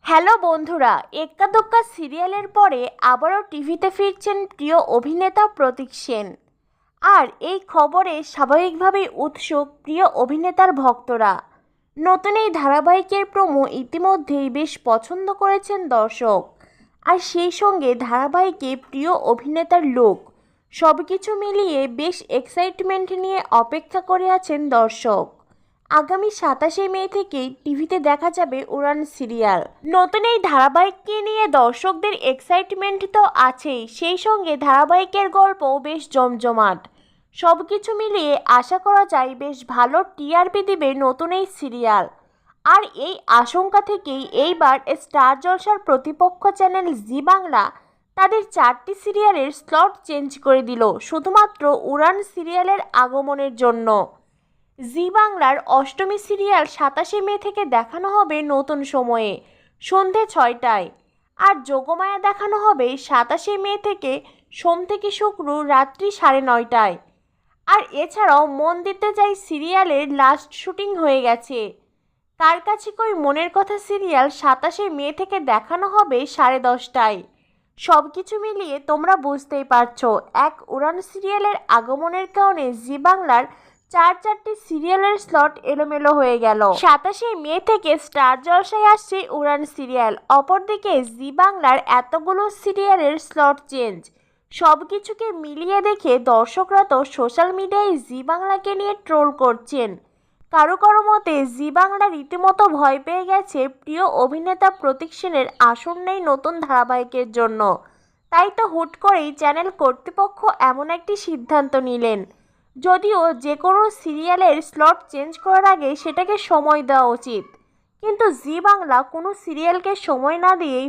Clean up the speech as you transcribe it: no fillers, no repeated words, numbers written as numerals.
Hello বন্ধুরা, এক্কা দোক্কা সিরিয়ালের পরে আবারও টিভিতে ফিরছেন প্রিয় অভিনেতা প্রতীক সেন। আর এই খবরে স্বাভাবিকভাবেই উৎসুক প্রিয় অভিনেতার ভক্তরা। নতুন এই ধারাবাহিকের প্রোমো ইতিমধ্যেই বেশ পছন্দ করেছেন দর্শক। আর সেই সঙ্গে ধারাবাহিকে প্রিয় অভিনেতার লুক, সব কিছু মিলিয়ে বেশ এক্সাইটমেন্ট নিয়ে অপেক্ষা করে আছেন দর্শক। আগামী 27শে মে থেকেই টিভিতে দেখা যাবে উড়ান সিরিয়াল। নতুন এই ধারাবাহিককে নিয়ে দর্শকদের এক্সাইটমেন্ট তো আছেই, সেই সঙ্গে ধারাবাহিকের গল্পও বেশ জমজমাট। সব কিছু মিলিয়ে আশা করা যায় বেশ ভালো টিআরপি দিবে নতুন এই সিরিয়াল। আর এই আশঙ্কা থেকেই এইবার স্টার জলসার প্রতিপক্ষ চ্যানেল জি বাংলা তাদের 4টি সিরিয়ালের স্লট চেঞ্জ করে দিল শুধুমাত্র উড়ান সিরিয়ালের আগমনের জন্য। জি বাংলার অষ্টমী সিরিয়াল 27শে মে থেকে দেখানো হবে নতুন সময়ে সন্ধে 6টায়। আর যোগমায়া দেখানো হবে 27শে মে থেকে সোম থেকে শুক্র রাত্রি 9:30টায়। আর এছাড়াও মন দিতে যাই সিরিয়ালের লাস্ট শুটিং হয়ে গেছে। কার কাছে কই মনের কথা সিরিয়াল 27শে মে থেকে দেখানো হবে 10:30টায়। সব কিছু মিলিয়ে তোমরা বুঝতেই পারছো, এক উড়ান সিরিয়ালের আগমনের কারণে জি বাংলার চারটি সিরিয়ালের স্লট এলোমেলো হয়ে গেল। 27শে মে থেকে স্টার জলসায় আসছে উড়ান সিরিয়াল। অপরদিকে জি বাংলার এতগুলো সিরিয়ালের স্লট চেঞ্জ, সব কিছুকে মিলিয়ে দেখে দর্শকরা তো সোশ্যাল মিডিয়ায় জি বাংলাকে নিয়ে ট্রোল করছেন। কারো কারো মতে জি বাংলা রীতিমতো ভয় পেয়ে গেছে প্রিয় অভিনেতা প্রতীক সেনের আসন্নেই নতুন ধারাবাহিকের জন্য। তাই তো হুট করেই চ্যানেল কর্তৃপক্ষ এমন একটি সিদ্ধান্ত নিলেন। যদিও যে কোনো সিরিয়ালের স্লট চেঞ্জ করার আগে সেটাকে সময় দেওয়া উচিত, কিন্তু জি বাংলা কোনো সিরিয়ালকে সময় না দিয়েই